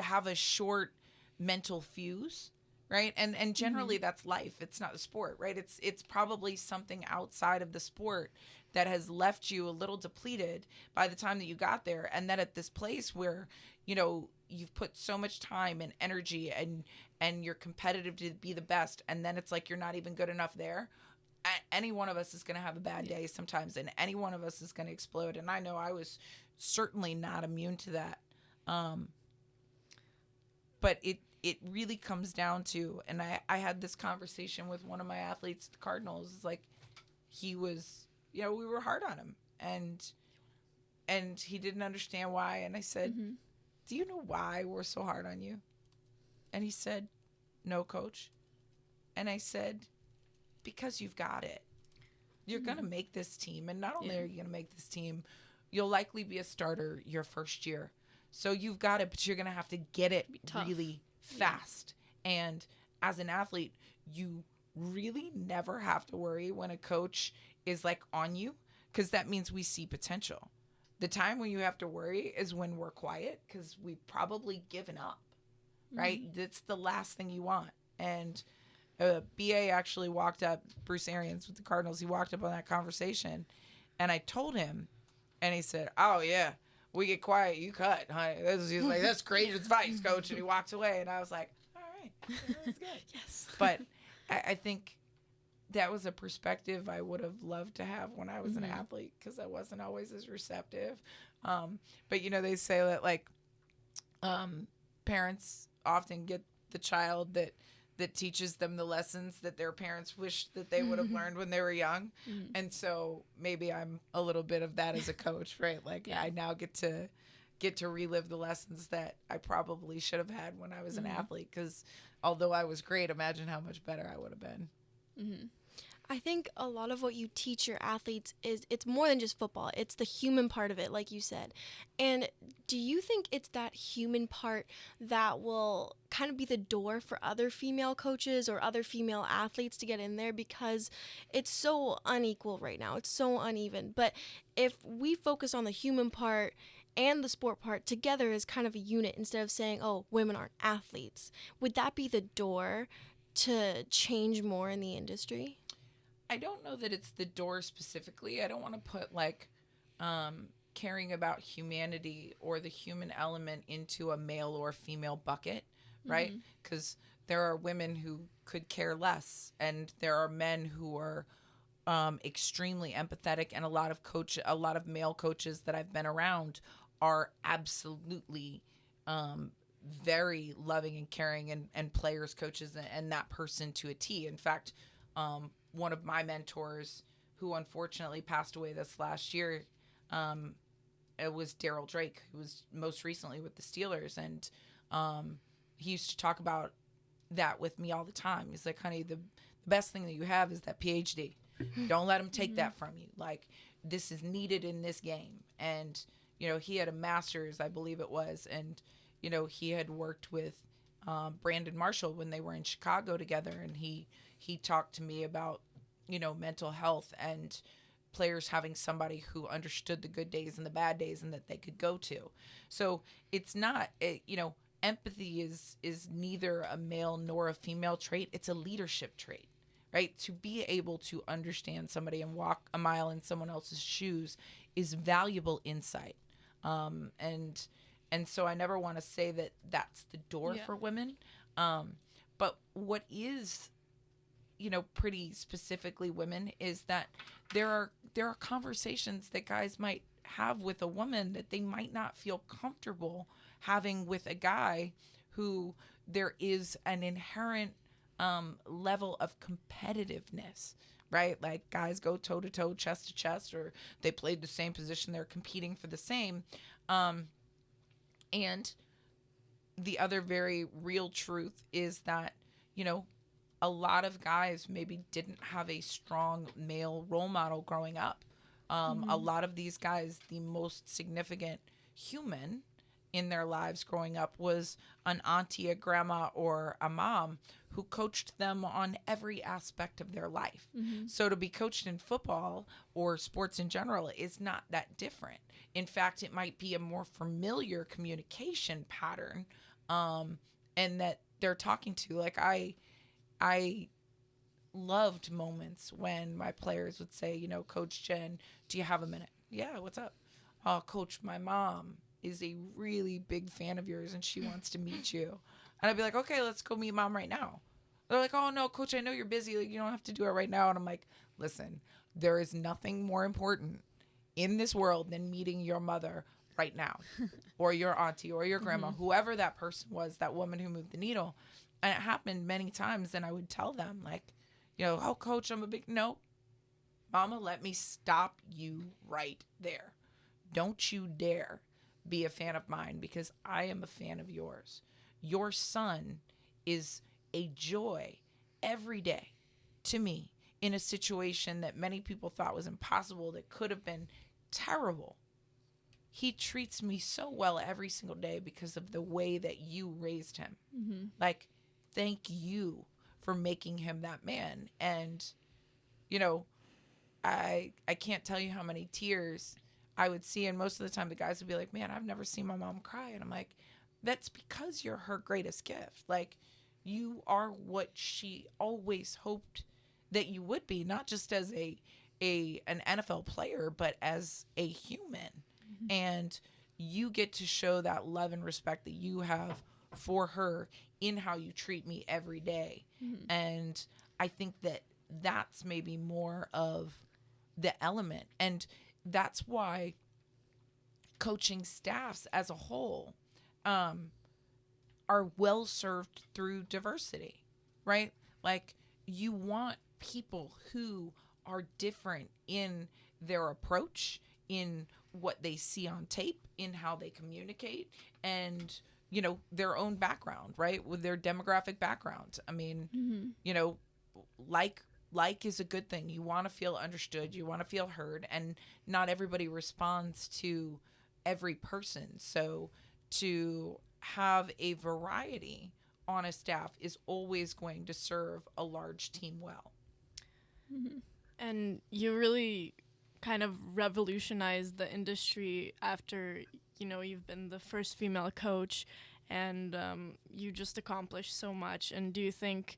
have a short mental fuse, right? And generally that's life. It's not the sport, right? It's probably something outside of the sport that has left you a little depleted by the time that you got there. And then at this place where, you've put so much time and energy and you're competitive to be the best. And then it's like, you're not even good enough there. Any one of us is going to have a bad day sometimes, and any one of us is going to explode. And I know I was certainly not immune to that. But it really comes down to, and I had this conversation with one of my athletes, the Cardinals. It's like he was, we were hard on him, and he didn't understand why. And I said, do you know why we're so hard on you? And he said, no, Coach. And I said, because you've got it. You're going to make this team. And not only are you going to make this team, you'll likely be a starter your first year. So you've got it, but you're going to have to get it really fast. And as an athlete, you really never have to worry when a coach is like on you, because that means we see potential. The time when you have to worry is when we're quiet, because we've probably given up, right? That's the last thing you want. And BA actually walked up, Bruce Arians with the Cardinals, he walked up on that conversation, and I told him, and he said, oh, yeah, we get quiet, you cut, honey. He's like, that's great advice, coach. And he walks away. And I was like, all right, that's good. Yes. But I think that was a perspective I would have loved to have when I was an athlete, because I wasn't always as receptive. But, you know, they say that, like, parents often get the child that teaches them the lessons that their parents wish that they would have learned when they were young. And so maybe I'm a little bit of that as a coach, right? Like, I now get to relive the lessons that I probably should have had when I was an athlete, because although I was great, imagine how much better I would have been. I think a lot of what you teach your athletes it's more than just football. It's the human part of it, like you said. And do you think it's that human part that will kind of be the door for other female coaches or other female athletes to get in there? Because it's so unequal right now. It's so uneven. But if we focus on the human part and the sport part together as kind of a unit, instead of saying, oh, women aren't athletes, would that be the door to change more in the industry? I don't know that it's the door specifically. I don't want to put like caring about humanity or the human element into a male or female bucket, right? Because there are women who could care less, and there are men who are extremely empathetic, and a lot of male coaches that I've been around are absolutely very loving and caring, and players, coaches, and that person to a T. In fact, one of my mentors, who unfortunately passed away this last year, it was Daryl Drake, who was most recently with the Steelers. And he used to talk about that with me all the time. He's like, honey, the best thing that you have is that PhD. Don't let him take that from you. Like, this is needed in this game. And, you know, he had a master's, I believe it was. And, you know, he had worked with Brandon Marshall when they were in Chicago together. And he talked to me about, you know, mental health and players having somebody who understood the good days and the bad days and that they could go to. So it's not, you know, empathy is neither a male nor a female trait. It's a leadership trait, right? To be able to understand somebody and walk a mile in someone else's shoes is valuable insight. And so I never want to say that that's the door for women. But what is, you know, pretty specifically women is that there are conversations that guys might have with a woman that they might not feel comfortable having with a guy, who there is an inherent level of competitiveness, right? Like, guys go toe to toe, chest to chest, or they played the same position, they're competing for the same. And the other very real truth is that, you know, a lot of guys maybe didn't have a strong male role model growing up. A lot of these guys, the most significant human in their lives growing up was an auntie, a grandma, or a mom who coached them on every aspect of their life. So to be coached in football or sports in general is not that different. In fact, it might be a more familiar communication pattern, and that they're talking to. Like, I loved moments when my players would say, you know, Coach Jen, do you have a minute? Yeah, what's up? Oh, Coach, my mom is a really big fan of yours and she wants to meet you. And I'd be like, okay, let's go meet Mom right now. They're like, oh, no, Coach, I know you're busy. Like, you don't have to do it right now. And I'm like, listen, there is nothing more important in this world than meeting your mother right now, or your auntie, or your grandma, whoever that person was, that woman who moved the needle. And it happened many times, and I would tell them, like, you know, oh, Coach, I'm a big, no, Mama, let me stop you right there. Don't you dare be a fan of mine, because I am a fan of yours. Your son is a joy every day to me in a situation that many people thought was impossible, that could have been terrible. He treats me so well every single day because of the way that you raised him. Like, thank you for making him that man. And, you know, I can't tell you how many tears I would see. And most of the time the guys would be like, man, I've never seen my mom cry. And I'm like, that's because you're her greatest gift. Like, you are what she always hoped that you would be, not just as an NFL player, but as a human. And you get to show that love and respect that you have for her in how you treat me every day. And I think that that's maybe more of the element. And that's why coaching staffs as a whole are well served through diversity, right? Like, you want people who are different in their approach, in what they see on tape, in how they communicate, and, you know, their own background, right? With their demographic background. I mean, you know, like is a good thing. You want to feel understood, you want to feel heard, and not everybody responds to every person. So to have a variety on a staff is always going to serve a large team well. And you really kind of revolutionized the industry after, you know, you've been the first female coach, and you just accomplished so much. And do you think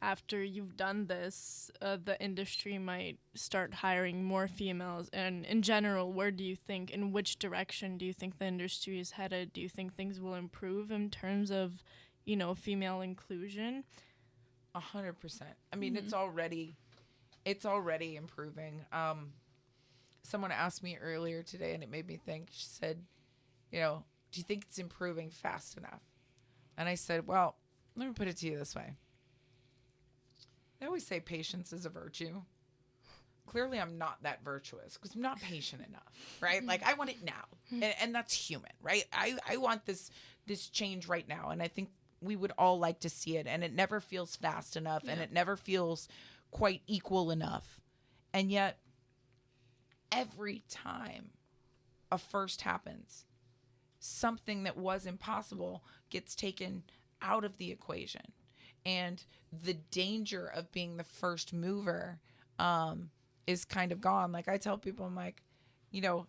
after you've done this, the industry might start hiring more females? And in general, where do you think, in which direction do you think the industry is headed? Do you think things will improve in terms of, you know, female inclusion? 100%. I mean, it's already improving. Someone asked me earlier today, and it made me think. She said, you know, do you think it's improving fast enough? And I said, well, let me put it to you this way. They always say patience is a virtue. Clearly, I'm not that virtuous because I'm not patient enough, right? Like, I want it now, and that's human, right? I want this change right now, and I think we would all like to see it, and it never feels fast enough, and it never feels quite equal enough. And yet, every time a first happens, something that was impossible gets taken out of the equation. And the danger of being the first mover is kind of gone. Like, I tell people, I'm like, you know,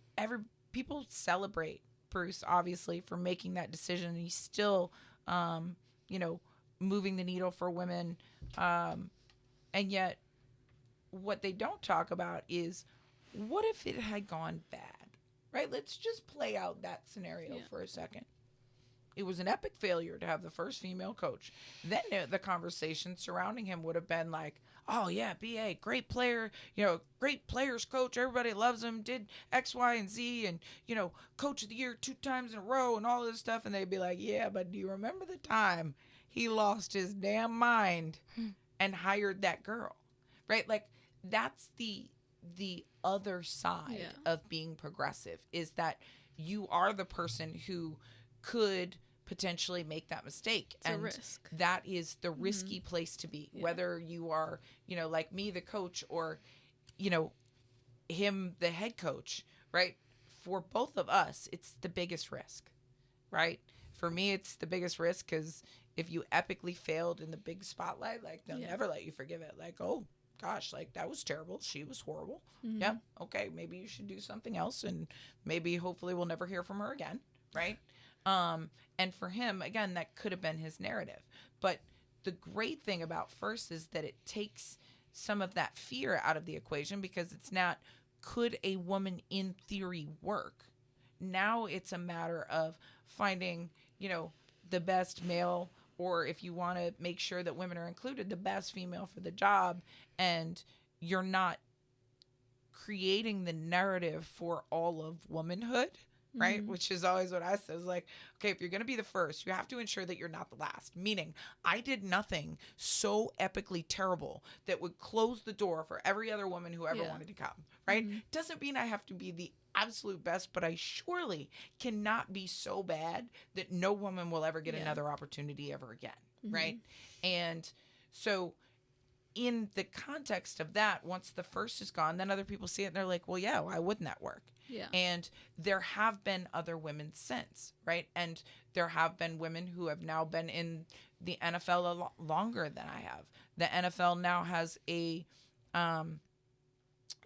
people celebrate Bruce, obviously, for making that decision. And he's still, you know, moving the needle for women. And yet, what they don't talk about is, what if it had gone bad, right? Let's just play out that scenario for a second. It was an epic failure to have the first female coach. Then the conversation surrounding him would have been like, oh, yeah, BA, great player, you know, great players coach. Everybody loves him, did X, Y, and Z, and, you know, coach of the year 2 times in a row and all this stuff. And they'd be like, yeah, but do you remember the time he lost his damn mind and hired that girl, right? Like, that's the other side of being progressive, is that you are the person who could potentially make that mistake. It's a risk. That is the risky place to be, whether you are, you know, like me, the coach, or, you know, him, the head coach, right? For both of us, it's the biggest risk, right? For me, it's the biggest risk because if you epically failed in the big spotlight, like, they'll never let you forgive it. Like, oh gosh, like, that was terrible. She was horrible. Yep. Okay. Maybe you should do something else, and maybe hopefully we'll never hear from her again. Right. And for him, again, that could have been his narrative. But the great thing about First is that it takes some of that fear out of the equation, because it's not, could a woman in theory work? Now it's a matter of finding, you know, the best male, or if you want to make sure that women are included, the best female for the job. And you're not creating the narrative for all of womanhood, right? Which is always what I said. Is like, okay, if you're going to be the first, you have to ensure that you're not the last. Meaning, I did nothing so epically terrible that would close the door for every other woman who ever wanted to come, right? Doesn't mean I have to be the absolute best, but I surely cannot be so bad that no woman will ever get another opportunity ever again, right? And so in the context of that, once the first is gone, then other people see it and they're like, well, yeah, why wouldn't that work? Yeah. And there have been other women since, right? And there have been women who have now been in the NFL a lot longer than I have. The NFL now has a,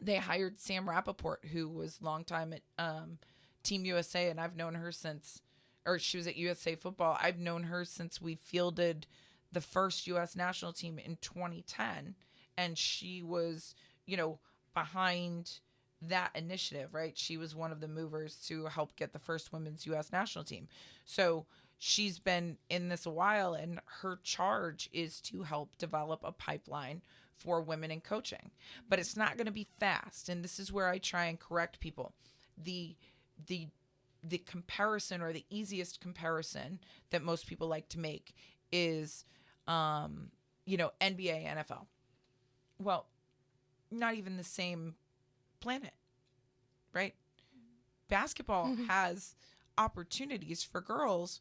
they hired Sam Rappaport, who was long time at Team USA, and I've known her since, or she was at USA Football. I've known her since we fielded the first U.S. national team in 2010, and she was, you know, behind that initiative, right? She was one of the movers to help get the first women's U.S. national team. So she's been in this a while, and her charge is to help develop a pipeline for women in coaching. But it's not going to be fast. And this is where I try and correct people. The comparison, or the easiest comparison that most people like to make, is, NBA, NFL. Well, not even the same planet, right? Basketball has opportunities for girls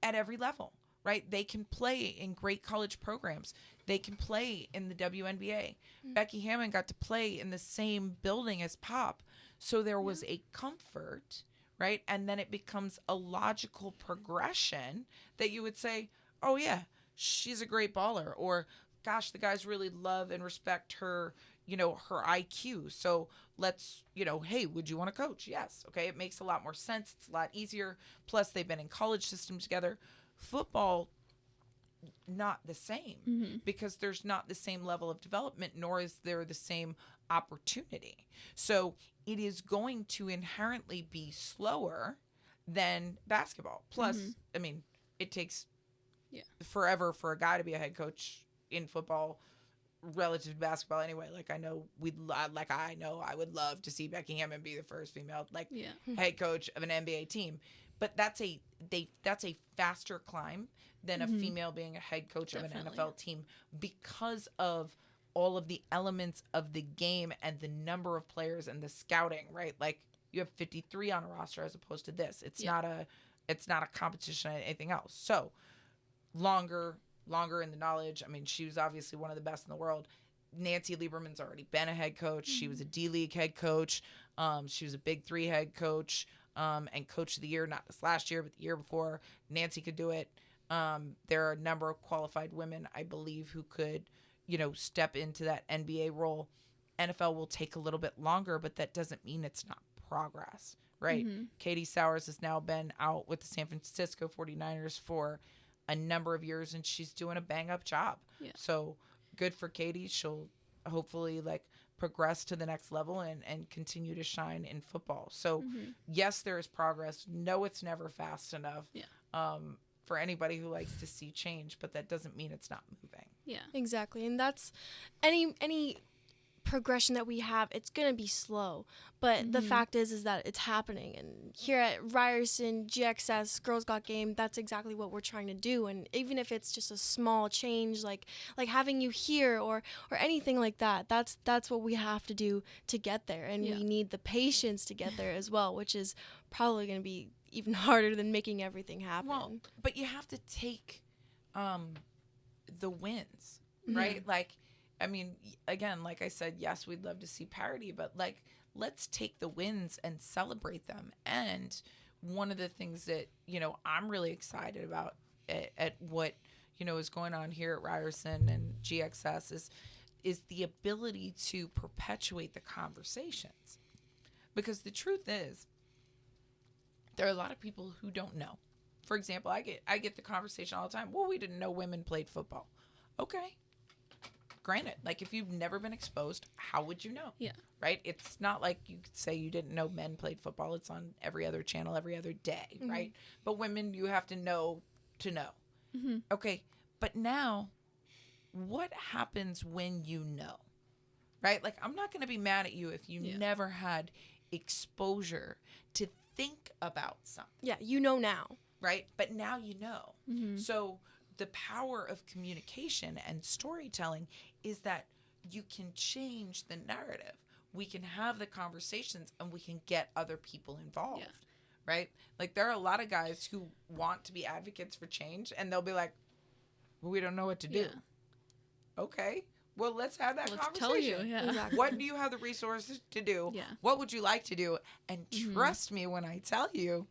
at every level, right? They can play in great college programs. They can play in the WNBA. Becky Hammon got to play in the same building as Pop. So there was a comfort, right? And then it becomes a logical progression that you would say, oh yeah, she's a great baller, or gosh, the guys really love and respect her, her IQ. So let's, hey, would you want to coach? Yes. Okay. It makes a lot more sense. It's a lot easier. Plus they've been in college systems together. Football, not the same, because there's not the same level of development, nor is there the same opportunity. So it is going to inherently be slower than basketball. Plus, I mean, it takes forever for a guy to be a head coach in football relative to basketball anyway. I know I would love to see Becky Hammon be the first female head coach of an NBA team. But that's a faster climb than a female being a head coach of an NFL team, because of all of the elements of the game and the number of players and the scouting, right? You have 53 on a roster as opposed to this. It's not a competition or anything else. So longer in the knowledge. I mean, she was obviously one of the best in the world. Nancy Lieberman's already been a head coach. She was a D-League head coach. She was a Big Three head coach. And coach of the year, not this last year, but the year before. Nancy could do it. There are a number of qualified women, I believe, who could, step into that NBA role. NFL will take a little bit longer, but that doesn't mean it's not progress, right? Katie Sowers has now been out with the San Francisco 49ers for a number of years, and she's doing a bang-up job. Yeah. So good for Katie. She'll hopefully, progress to the next level and continue to shine in football. So yes, there is progress. No, it's never fast enough for anybody who likes to see change, but that doesn't mean it's not moving. Yeah, exactly. And that's any progression that we have, it's gonna be slow, but the fact is that it's happening. And here at Ryerson GXS Girls Got Game, that's exactly what we're trying to do. And even if it's just a small change, like having you here or anything like that, that's what we have to do to get there. And we need the patience to get there as well, which is probably going to be even harder than making everything happen. Well, but you have to take the wins, right? I mean, again, like I said, yes, we'd love to see parity, but let's take the wins and celebrate them. And one of the things that, I'm really excited about at what, is going on here at Ryerson and GXS is the ability to perpetuate the conversations. Because the truth is, there are a lot of people who don't know. For example, I get the conversation all the time. Well, we didn't know women played football. Okay. Granted, if you've never been exposed, how would you know? Yeah. Right? It's not like you could say you didn't know men played football. It's on every other channel, every other day, right? But women, you have to know to know. Okay. But now, what happens when you know? Right? I'm not going to be mad at you if you never had exposure to think about something. Yeah, you know now. Right? But now you know. So the power of communication and storytelling is that you can change the narrative. We can have the conversations and we can get other people involved, right? There are a lot of guys who want to be advocates for change, and they'll be like, well, we don't know what to do. Okay, well, let's have that conversation. Tell you, Exactly. What do you have the resources to do? Yeah. What would you like to do? And trust me when I tell you,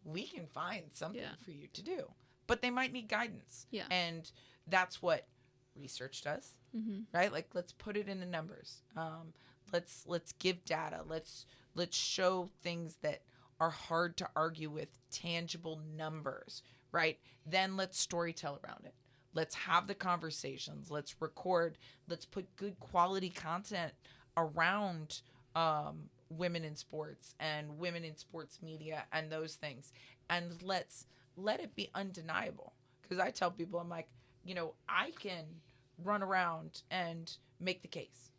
we can find something for you to do. But they might need guidance. Yeah. And that's what research does, right? Let's put it in the numbers. Let's give data. Let's show things that are hard to argue with, tangible numbers, right? Then let's storytell around it. Let's have the conversations. Let's record. Let's put good quality content around women in sports and women in sports media and those things. And let it be undeniable. Because I tell people, I'm like, I can run around and make the case.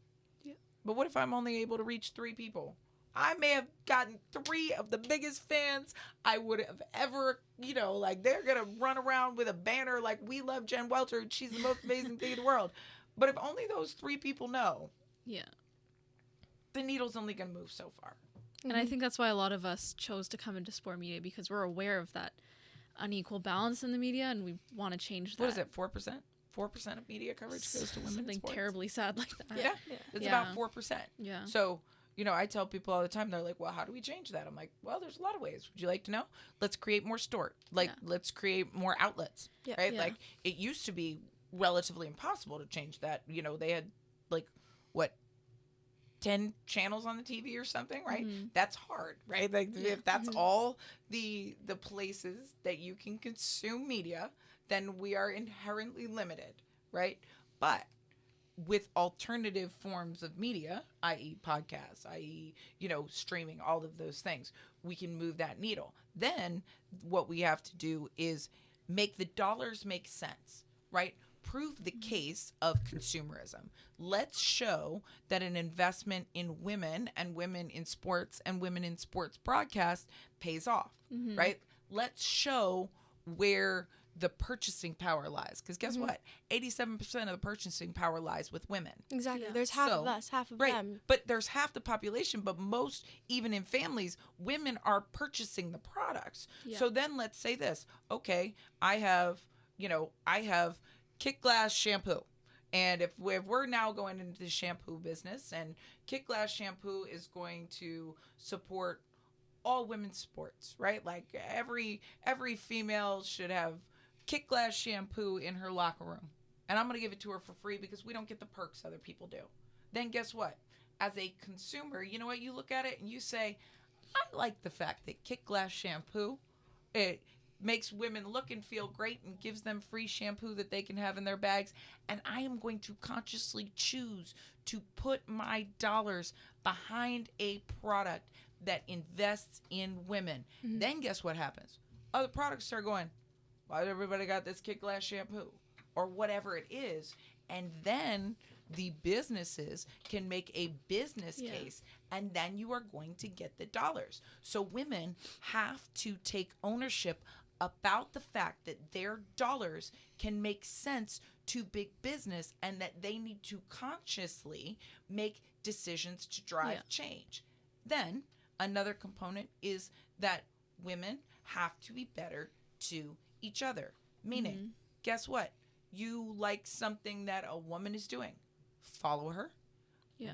Yeah. But what if I'm only able to reach 3 people? I may have gotten 3 of the biggest fans I would have ever, they're going to run around with a banner like, we love Jen Welter. She's the most amazing thing in the world. But if only those 3 people know, Yeah. the needle's only going to move so far. And I think that's why a lot of us chose to come into sport media, because we're aware of that unequal balance in the media, and we want to change that. What is it, 4%? 4% of media coverage goes to women in Something sports? terribly sad like that. Yeah. It's about 4%. Yeah. So, I tell people all the time, they're like, well, how do we change that? I'm like, well, there's a lot of ways. Would you like to know? Let's create more let's create more outlets, Yeah. right? Yeah. Like, it used to be relatively impossible to change that. They had, 10 channels on the TV or something, right? Mm-hmm. That's hard, right? Like, if that's all the places that you can consume media, then we are inherently limited, right? But with alternative forms of media, i.e. podcasts, i.e., streaming, all of those things, we can move that needle. Then what we have to do is make the dollars make sense, right? Prove the case of consumerism. Let's show that an investment in women and women in sports and women in sports broadcast pays off, right? Let's show where the purchasing power lies. Because guess what? 87% of the purchasing power lies with women. Exactly. Yeah. There's half of So, us, half of Right. them. But there's half the population, but most, even in families, women are purchasing the products. Yeah. So then let's say this. Okay, I have Kick Glass shampoo. And if we're now going into the shampoo business, and Kick Glass shampoo is going to support all women's sports, right? Like every female should have Kick Glass shampoo in her locker room. And I'm going to give it to her for free because we don't get the perks other people do. Then guess what? As a consumer, you know what? You look at it and you say, I like the fact that Kick Glass shampoo, it makes women look and feel great and gives them free shampoo that they can have in their bags. And I am going to consciously choose to put my dollars behind a product that invests in women. Then guess what happens? Other products start going, why everybody got this Kick Glass shampoo? Or whatever it is. And then the businesses can make a business case, and then you are going to get the dollars. So women have to take ownership about the fact that their dollars can make sense to big business, and that they need to consciously make decisions to drive change. Then another component is that women have to be better to each other. Meaning, guess what? You like something that a woman is doing. Follow her.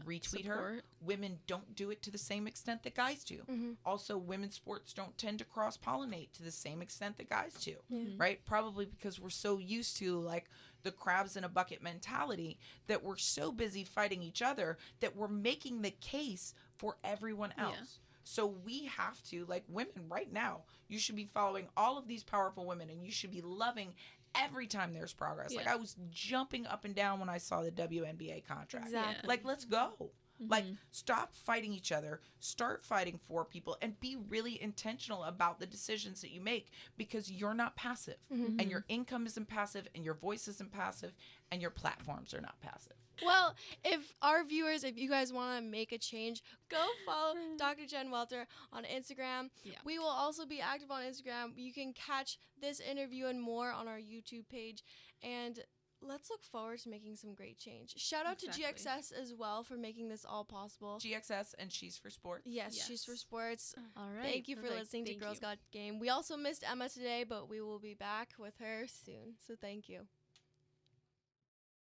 Retweet her. Support. Women don't do it to the same extent that guys do. Also, women's sports don't tend to cross-pollinate to the same extent that guys do, right? Probably because we're so used to like the crabs in a bucket mentality that we're so busy fighting each other that we're making the case for everyone else. So we have to, like women right now, you should be following all of these powerful women, and you should be loving every time there's progress. Like I was jumping up and down when I saw the WNBA contract. Exactly. Like, let's go. Like, stop fighting each other, start fighting for people, and be really intentional about the decisions that you make, because you're not passive, and your income isn't passive, and your voice isn't passive, and your platforms are not passive. Well, if our viewers, if you guys want to make a change, go follow Dr. Jen Welter on Instagram. Yeah. We will also be active on Instagram. You can catch this interview and more on our YouTube page. And let's look forward to making some great change. Shout out to GXS as well for making this all possible. GXS and She's for Sports. Yes, She's for Sports. All right. Thank you for perfect. listening to Thank Girls you. Got Game. We also missed Emma today, but we will be back with her soon. So thank you.